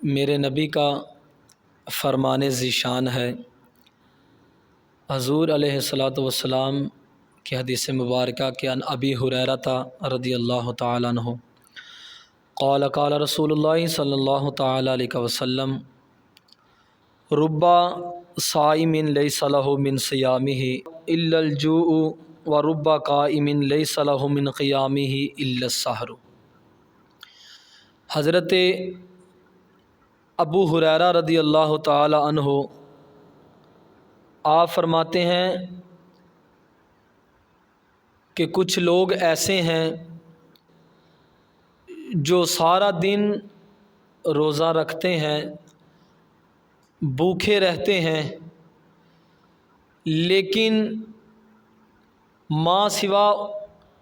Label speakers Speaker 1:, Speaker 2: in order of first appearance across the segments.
Speaker 1: میرے نبی کا فرمان ذیشان ہے۔ حضور علیہ الصلاۃ والسلام کی حدیث مبارکہ کہ ان ابی ہریرہ رضی اللہ تعالی عنہ قال قال رسول اللہ صلی اللہ تعالی علیہ وسلم رب صائم لیس لہ من صیامہ الا الجوع ورب قائم لیس لہ من قیامہ الا السحر۔ حضرت ابو ہریرہ رضی اللہ تعالی عنہ آپ فرماتے ہیں کہ کچھ لوگ ایسے ہیں جو سارا دن روزہ رکھتے ہیں، بھوکے رہتے ہیں، لیکن ماں سوا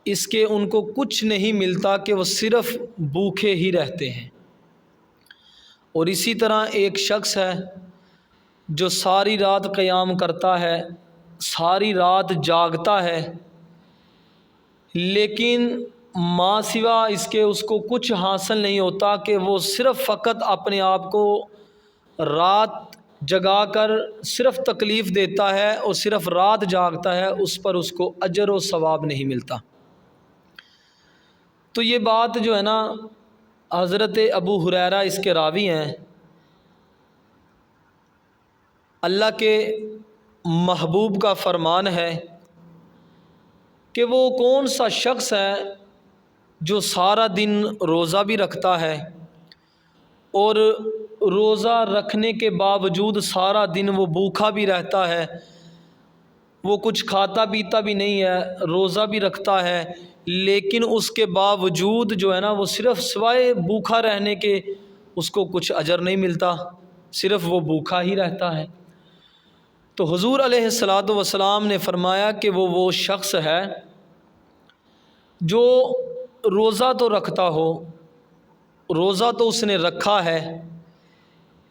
Speaker 1: اس کے ان کو کچھ نہیں ملتا کہ وہ صرف بھوکے ہی رہتے ہیں۔ اور اسی طرح ایک شخص ہے جو ساری رات قیام کرتا ہے، ساری رات جاگتا ہے، لیکن ماں سوا اس کے اس کو کچھ حاصل نہیں ہوتا کہ وہ صرف فقط اپنے آپ کو رات جگا کر صرف تکلیف دیتا ہے اور صرف رات جاگتا ہے، اس پر اس کو اجر و ثواب نہیں ملتا۔ تو یہ بات جو ہے نا، حضرت ابو ہریرہ اس کے راوی ہیں۔ اللہ کے محبوب کا فرمان ہے کہ وہ کون سا شخص ہے جو سارا دن روزہ بھی رکھتا ہے اور روزہ رکھنے کے باوجود سارا دن وہ بھوکا بھی رہتا ہے، وہ کچھ کھاتا پیتا بھی نہیں ہے، روزہ بھی رکھتا ہے، لیکن اس کے باوجود جو ہے نا وہ صرف سوائے بھوکا رہنے کے اس کو کچھ اجر نہیں ملتا، صرف وہ بھوکا ہی رہتا ہے۔ تو حضور علیہ الصلاۃ والسلام نے فرمایا کہ وہ شخص ہے جو روزہ تو رکھتا ہو، روزہ تو اس نے رکھا ہے،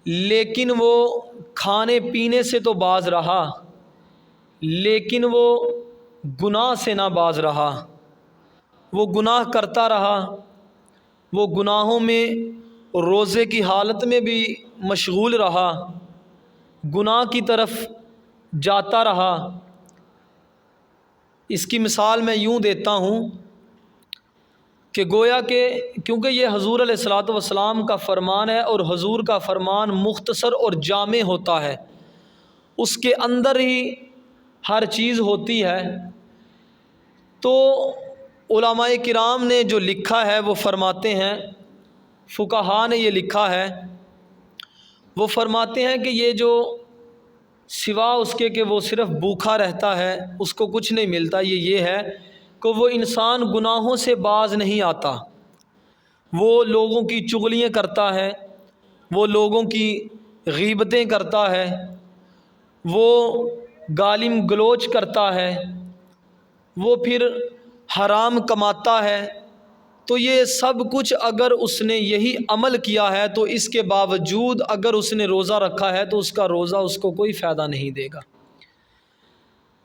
Speaker 1: لیکن وہ کھانے پینے سے تو باز رہا، لیکن وہ گناہ سے نہ باز رہا، وہ گناہ کرتا رہا، وہ گناہوں میں روزے کی حالت میں بھی مشغول رہا، گناہ کی طرف جاتا رہا۔ اس کی مثال میں یوں دیتا ہوں کہ گویا کہ کیونکہ یہ حضور علیہ الصلاۃ والسلام کا فرمان ہے اور حضور کا فرمان مختصر اور جامع ہوتا ہے، اس کے اندر ہی ہر چیز ہوتی ہے۔ تو علماء کرام نے جو لکھا ہے وہ فرماتے ہیں، فقہا نے یہ لکھا ہے، وہ فرماتے ہیں کہ یہ جو سوا اس کے کہ وہ صرف بھوکا رہتا ہے، اس کو کچھ نہیں ملتا، یہ ہے کہ وہ انسان گناہوں سے باز نہیں آتا، وہ لوگوں کی چغلیاں کرتا ہے، وہ لوگوں کی غیبتیں کرتا ہے، وہ گالم گلوچ کرتا ہے، وہ پھر حرام کماتا ہے۔ تو یہ سب کچھ اگر اس نے یہی عمل کیا ہے تو اس کے باوجود اگر اس نے روزہ رکھا ہے تو اس کا روزہ اس کو کوئی فائدہ نہیں دے گا،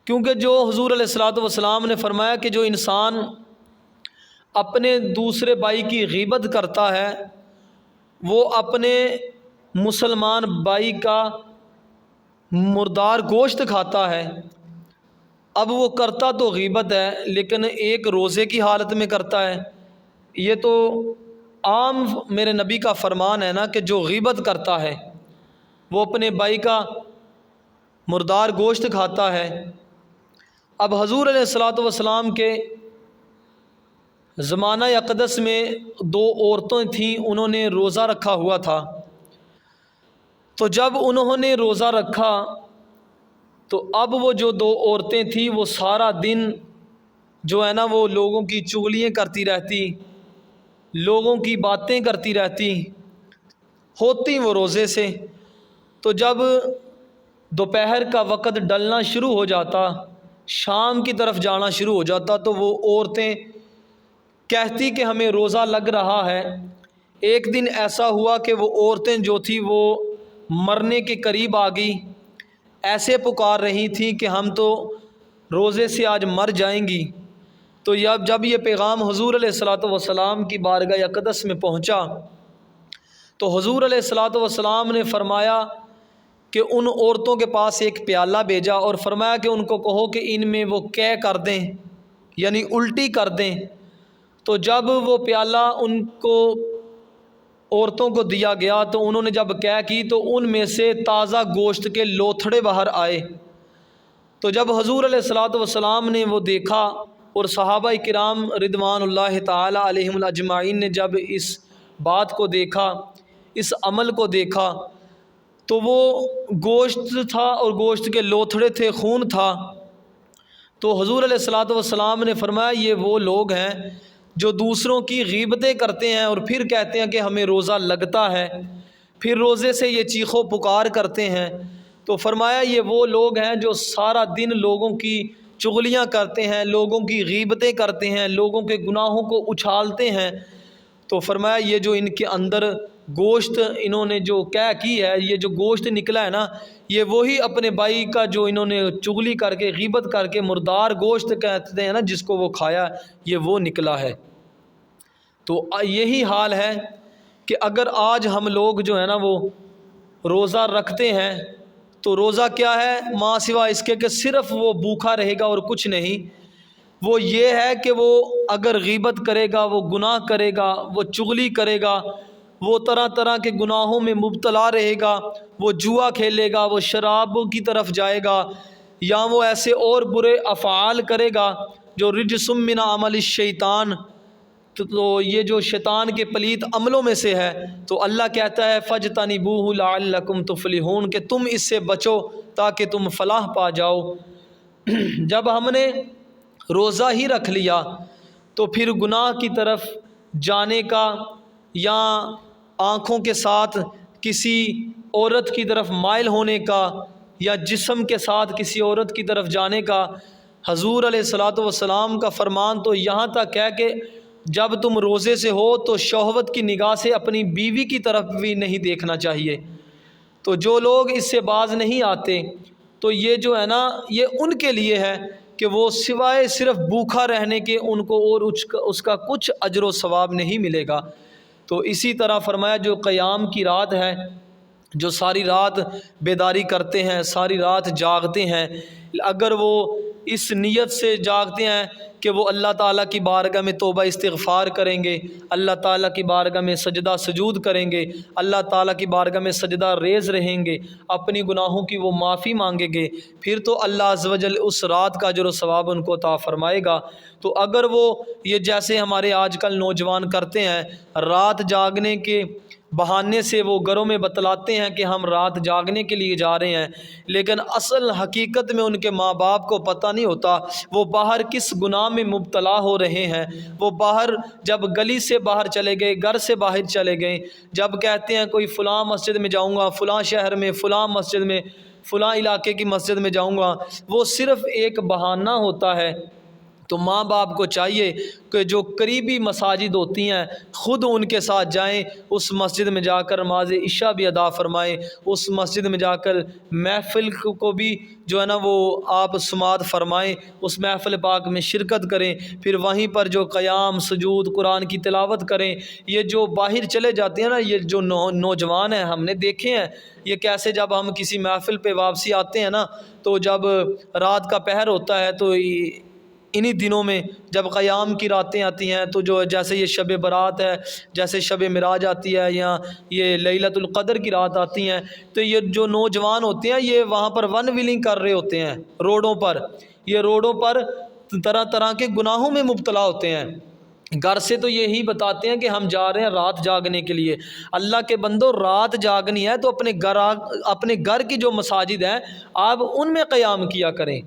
Speaker 1: کیونکہ جو حضور علیہ الصلاۃ والسلام نے فرمایا کہ جو انسان اپنے دوسرے بھائی کی غیبت کرتا ہے وہ اپنے مسلمان بھائی کا مردار گوشت کھاتا ہے۔ اب وہ کرتا تو غیبت ہے لیکن ایک روزے کی حالت میں کرتا ہے۔ یہ تو عام میرے نبی کا فرمان ہے نا کہ جو غیبت کرتا ہے وہ اپنے بھائی کا مردار گوشت کھاتا ہے۔ اب حضور علیہ الصلاۃ والسلام کے زمانہ اقدس میں دو عورتیں تھیں، انہوں نے روزہ رکھا ہوا تھا۔ تو جب انہوں نے روزہ رکھا تو اب وہ جو دو عورتیں تھیں وہ سارا دن جو ہے نا وہ لوگوں کی چغلیاں کرتی رہتی، لوگوں کی باتیں کرتی رہتی، ہوتی وہ روزے سے۔ تو جب دوپہر کا وقت ڈلنا شروع ہو جاتا، شام کی طرف جانا شروع ہو جاتا، تو وہ عورتیں کہتی کہ ہمیں روزہ لگ رہا ہے۔ ایک دن ایسا ہوا کہ وہ عورتیں جو تھیں وہ مرنے کے قریب آ گئی، ایسے پکار رہی تھیں کہ ہم تو روزے سے آج مر جائیں گی۔ تو جب یہ پیغام حضور علیہ الصلاۃ والسلام کی بارگاہ اقدس میں پہنچا تو حضور علیہ الصلوۃ والسلام نے فرمایا کہ ان عورتوں کے پاس ایک پیالہ بھیجا اور فرمایا کہ ان کو کہو کہ ان میں وہ قے کر دیں، یعنی الٹی کر دیں۔ تو جب وہ پیالہ ان کو عورتوں کو دیا گیا تو انہوں نے جب قے کی تو ان میں سے تازہ گوشت کے لوتھڑے باہر آئے۔ تو جب حضور علیہ الصلوۃ والسلام نے وہ دیکھا اور صحابہ کرام رضوان اللہ تعالی علیہم اجمعین نے جب اس بات کو دیکھا، اس عمل کو دیکھا، تو وہ گوشت تھا اور گوشت کے لوتھڑے تھے، خون تھا۔ تو حضور علیہ الصلوۃ والسلام نے فرمایا یہ وہ لوگ ہیں جو دوسروں کی غیبتیں کرتے ہیں اور پھر کہتے ہیں کہ ہمیں روزہ لگتا ہے، پھر روزے سے یہ چیخ و پکار کرتے ہیں۔ تو فرمایا یہ وہ لوگ ہیں جو سارا دن لوگوں کی چغلیاں کرتے ہیں، لوگوں کی غیبتیں کرتے ہیں، لوگوں کے گناہوں کو اچھالتے ہیں۔ تو فرمایا یہ جو ان کے اندر گوشت انہوں نے جو قے کی ہے، یہ جو گوشت نکلا ہے نا، یہ وہی اپنے بھائی کا جو انہوں نے چغلی کر کے غیبت کر کے مردار گوشت کہتے ہیں نا جس کو وہ کھایا، یہ وہ نکلا ہے۔ تو یہی حال ہے کہ اگر آج ہم لوگ جو ہے نا وہ روزہ رکھتے ہیں تو روزہ کیا ہے؟ ماں سوا اس کے کہ صرف وہ بھوکا رہے گا اور کچھ نہیں۔ وہ یہ ہے کہ وہ اگر غیبت کرے گا، وہ گناہ کرے گا، وہ چغلی کرے گا، وہ طرح طرح کے گناہوں میں مبتلا رہے گا، وہ جوا کھیلے گا، وہ شراب کی طرف جائے گا، یا وہ ایسے اور برے افعال کرے گا جو رجس من عمل الشیطان، تو یہ جو شیطان کے پلیت عملوں میں سے ہے۔ تو اللہ کہتا ہے فَاجْتَنِبُوهُ لَعَلَّكُمْ تُفْلِحُونَ کہ تم اس سے بچو تاکہ تم فلاح پا جاؤ۔ جب ہم نے روزہ ہی رکھ لیا تو پھر گناہ کی طرف جانے کا یا آنکھوں کے ساتھ کسی عورت کی طرف مائل ہونے کا یا جسم کے ساتھ کسی عورت کی طرف جانے کا، حضور علیہ الصلوۃ والسلام کا فرمان تو یہاں تک ہے کہ جب تم روزے سے ہو تو شہوت کی نگاہ سے اپنی بیوی کی طرف بھی نہیں دیکھنا چاہیے۔ تو جو لوگ اس سے باز نہیں آتے تو یہ جو ہے نا یہ ان کے لیے ہے کہ وہ سوائے صرف بھوکا رہنے کے ان کو اور اس کا کچھ اجر و ثواب نہیں ملے گا۔ تو اسی طرح فرمایا جو قیام کی رات ہے، جو ساری رات بیداری کرتے ہیں، ساری رات جاگتے ہیں، اگر وہ اس نیت سے جاگتے ہیں کہ وہ اللہ تعالیٰ کی بارگاہ میں توبہ استغفار کریں گے، اللہ تعالیٰ کی بارگاہ میں سجدہ سجود کریں گے، اللہ تعالیٰ کی بارگاہ میں سجدہ ریز رہیں گے، اپنی گناہوں کی وہ معافی مانگیں گے، پھر تو اللہ عز و جل اس رات کا اجر و ثواب ان کو عطا فرمائے گا۔ تو اگر وہ یہ جیسے ہمارے آج کل نوجوان کرتے ہیں، رات جاگنے کے بہانے سے وہ گھروں میں بتلاتے ہیں کہ ہم رات جاگنے کے لیے جا رہے ہیں، لیکن اصل حقیقت میں ان کے ماں باپ کو پتہ نہیں ہوتا وہ باہر کس گناہ میں مبتلا ہو رہے ہیں۔ وہ باہر جب گلی سے باہر چلے گئے، گھر سے باہر چلے گئے، جب کہتے ہیں کوئی فلاں مسجد میں جاؤں گا، فلاں شہر میں، فلاں مسجد میں، فلاں علاقے کی مسجد میں جاؤں گا، وہ صرف ایک بہانہ ہوتا ہے۔ تو ماں باپ کو چاہیے کہ جو قریبی مساجد ہوتی ہیں خود ان کے ساتھ جائیں، اس مسجد میں جا کر نماز عشاء بھی ادا فرمائیں، اس مسجد میں جا کر محفل کو بھی جو ہے نا وہ آپ سماعت فرمائیں، اس محفل پاک میں شرکت کریں، پھر وہیں پر جو قیام سجود قرآن کی تلاوت کریں۔ یہ جو باہر چلے جاتے ہیں نا، یہ جو نوجوان ہیں ہم نے دیکھے ہیں، یہ کیسے جب ہم کسی محفل پہ واپسی آتے ہیں نا تو جب رات کا پہر ہوتا ہے تو انہی دنوں میں جب قیام کی راتیں آتی ہیں تو جو جیسے یہ شب برات ہے، جیسے شب معراج آتی ہے، یا یہ لیلۃ القدر کی رات آتی ہیں، تو یہ جو نوجوان ہوتے ہیں یہ وہاں پر ون ویلنگ کر رہے ہوتے ہیں روڈوں پر، یہ روڈوں پر طرح طرح کے گناہوں میں مبتلا ہوتے ہیں۔ گھر سے تو یہی بتاتے ہیں کہ ہم جا رہے ہیں رات جاگنے کے لیے۔ اللہ کے بندو، رات جاگنی ہے تو اپنے گھر کی جو مساجد ہیں آپ ان میں قیام کیا کریں۔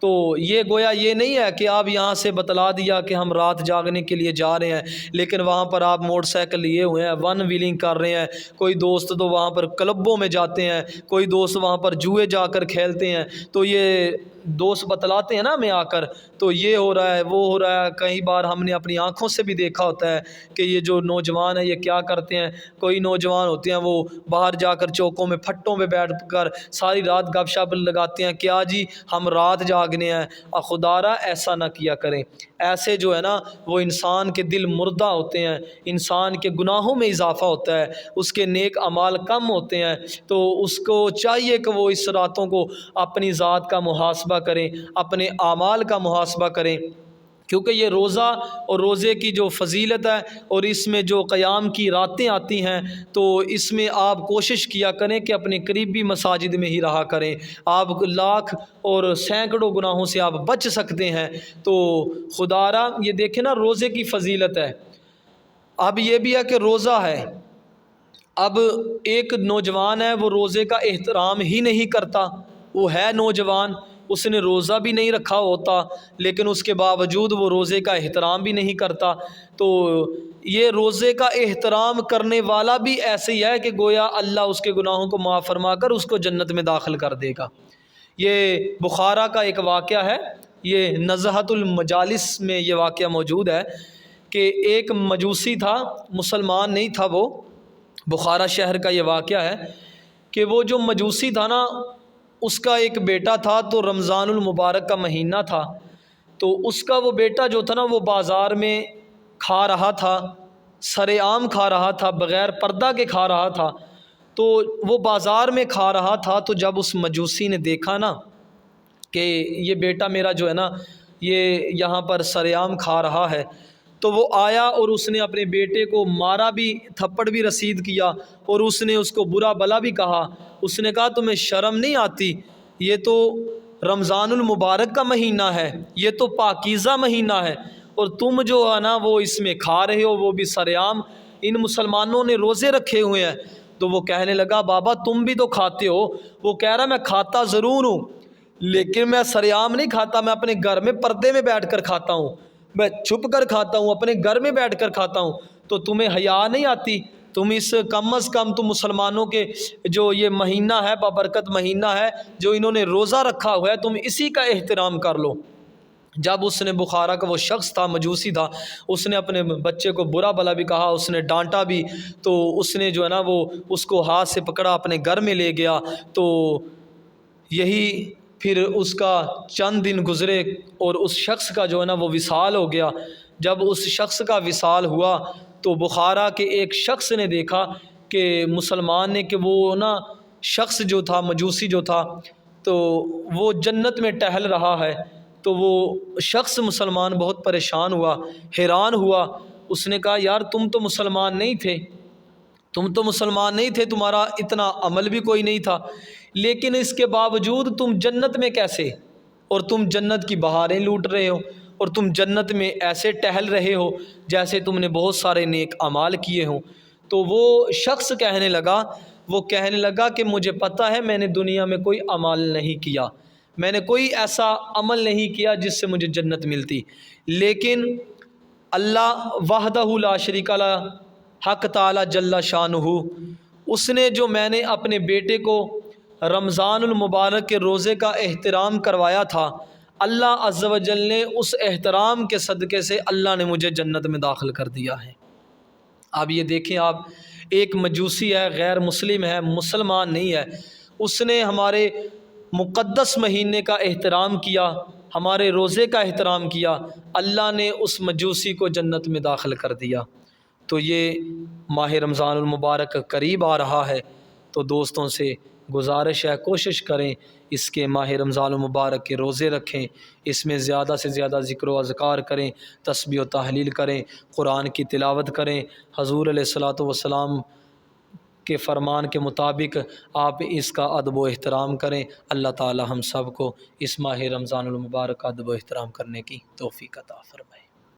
Speaker 1: تو یہ گویا یہ نہیں ہے کہ آپ یہاں سے بتلا دیا کہ ہم رات جاگنے کے لیے جا رہے ہیں، لیکن وہاں پر آپ موٹر سائیکل لیے ہوئے ہیں، ون ویلنگ کر رہے ہیں، کوئی دوست تو وہاں پر کلبوں میں جاتے ہیں، کوئی دوست وہاں پر جوئے جا کر کھیلتے ہیں۔ تو یہ دوست بتلاتے ہیں نا ہمیں آ کر، تو یہ ہو رہا ہے وہ ہو رہا ہے، کئی بار ہم نے اپنی آنکھوں سے بھی دیکھا ہوتا ہے کہ یہ جو نوجوان ہیں یہ کیا کرتے ہیں۔ کوئی نوجوان ہوتے ہیں وہ باہر جا کر چوکوں میں پھٹوں پہ بیٹھ کر ساری رات گپ شپ لگاتے ہیں، کیا جی ہم رات جاگنے ہیں۔ خدارا ایسا نہ کیا کریں، ایسے جو ہے نا وہ انسان کے دل مردہ ہوتے ہیں، انسان کے گناہوں میں اضافہ ہوتا ہے، اس کے نیک اعمال کم ہوتے ہیں۔ تو اس کو چاہیے کہ وہ اس راتوں کو اپنی ذات کا محاسبہ کریں، اپنے اعمال کا محاسبہ کریں، کیونکہ یہ روزہ اور روزے کی جو فضیلت ہے اور اس میں جو قیام کی راتیں آتی ہیں، تو اس میں آپ کوشش کیا کریں کہ اپنے قریبی مساجد میں ہی رہا کریں۔ آپ لاکھ اور سینکڑوں گناہوں سے آپ بچ سکتے ہیں۔ تو خدارا یہ دیکھیں نا روزے کی فضیلت ہے۔ اب یہ بھی ہے کہ روزہ ہے، اب ایک نوجوان ہے وہ روزے کا احترام ہی نہیں کرتا، وہ ہے نوجوان، اس نے روزہ بھی نہیں رکھا ہوتا لیکن اس کے باوجود وہ روزے کا احترام بھی نہیں کرتا، تو یہ روزے کا احترام کرنے والا بھی ایسے ہی ہے کہ گویا اللہ اس کے گناہوں کو معاف فرما کر اس کو جنت میں داخل کر دے گا۔ یہ بخارا کا ایک واقعہ ہے، یہ نزہۃ المجالس میں یہ واقعہ موجود ہے کہ ایک مجوسی تھا، مسلمان نہیں تھا وہ، بخارا شہر کا یہ واقعہ ہے کہ وہ جو مجوسی تھا نا اس کا ایک بیٹا تھا، تو رمضان المبارک کا مہینہ تھا، تو اس کا وہ بیٹا جو تھا نا وہ بازار میں کھا رہا تھا، سر عام کھا رہا تھا، بغیر پردہ کے کھا رہا تھا، تو وہ بازار میں کھا رہا تھا۔ تو جب اس مجوسی نے دیکھا نا کہ یہ بیٹا میرا جو ہے نا یہ یہاں پر سر عام کھا رہا ہے، تو وہ آیا اور اس نے اپنے بیٹے کو مارا بھی، تھپڑ بھی رسید کیا، اور اس نے اس کو برا بلا بھی کہا۔ اس نے کہا تمہیں شرم نہیں آتی؟ یہ تو رمضان المبارک کا مہینہ ہے، یہ تو پاکیزہ مہینہ ہے، اور تم جو ہے نا وہ اس میں کھا رہے ہو، وہ بھی سر عام، ان مسلمانوں نے روزے رکھے ہوئے ہیں۔ تو وہ کہنے لگا بابا تم بھی تو کھاتے ہو۔ وہ کہہ رہا میں کھاتا ضرور ہوں لیکن میں سر عام نہیں کھاتا، میں اپنے گھر میں پردے میں بیٹھ کر کھاتا ہوں، میں چھپ کر کھاتا ہوں، اپنے گھر میں بیٹھ کر کھاتا ہوں۔ تو تمہیں حیا نہیں آتی؟ تم اس کم از کم تم مسلمانوں کے جو یہ مہینہ ہے بابرکت مہینہ ہے جو انہوں نے روزہ رکھا ہوا ہے، تم اسی کا احترام کر لو۔ جب اس نے بخارا کا وہ شخص تھا مجوسی تھا، اس نے اپنے بچے کو برا بلا بھی کہا، اس نے ڈانٹا بھی، تو اس نے جو ہے نا وہ اس کو ہاتھ سے پکڑا اپنے گھر میں لے گیا۔ تو یہی پھر اس کا چند دن گزرے اور اس شخص کا جو ہے نا وہ وصال ہو گیا۔ جب اس شخص کا وصال ہوا تو بخارا کے ایک شخص نے دیکھا کہ مسلمان نے کہ وہ نا شخص جو تھا مجوسی جو تھا تو وہ جنت میں ٹہل رہا ہے۔ تو وہ شخص مسلمان بہت پریشان ہوا، حیران ہوا، اس نے کہا یار تم تو مسلمان نہیں تھے، تمہارا اتنا عمل بھی کوئی نہیں تھا، لیکن اس کے باوجود تم جنت میں کیسے؟ اور تم جنت کی بہاریں لوٹ رہے ہو، اور تم جنت میں ایسے ٹہل رہے ہو جیسے تم نے بہت سارے نیک اعمال کیے ہوں۔ تو وہ شخص کہنے لگا کہ مجھے پتہ ہے میں نے دنیا میں کوئی عمل نہیں کیا، میں نے کوئی ایسا عمل نہیں کیا جس سے مجھے جنت ملتی، لیکن اللہ وحدہ لا شریک لہ حق تعالی جل شانہ، اس نے جو میں نے اپنے بیٹے کو رمضان المبارک کے روزے کا احترام کروایا تھا، اللہ عز و جل نے اس احترام کے صدقے سے اللہ نے مجھے جنت میں داخل کر دیا ہے۔ اب یہ دیکھیں آپ، ایک مجوسی ہے، غیر مسلم ہے، مسلمان نہیں ہے، اس نے ہمارے مقدس مہینے کا احترام کیا، ہمارے روزے کا احترام کیا، اللہ نے اس مجوسی کو جنت میں داخل کر دیا۔ تو یہ ماہ رمضان المبارک قریب آ رہا ہے، تو دوستوں سے گزارش ہے کوشش کریں اس کے ماہ رمضان المبارک کے روزے رکھیں، اس میں زیادہ سے زیادہ ذکر و اذکار کریں، تسبیح و تحلیل کریں، قرآن کی تلاوت کریں، حضور علیہ الصلاۃ والسلام کے فرمان کے مطابق آپ اس کا ادب و احترام کریں۔ اللہ تعالی ہم سب کو اس ماہ رمضان المبارک کا ادب و احترام کرنے کی توفیق عطا فرمائے۔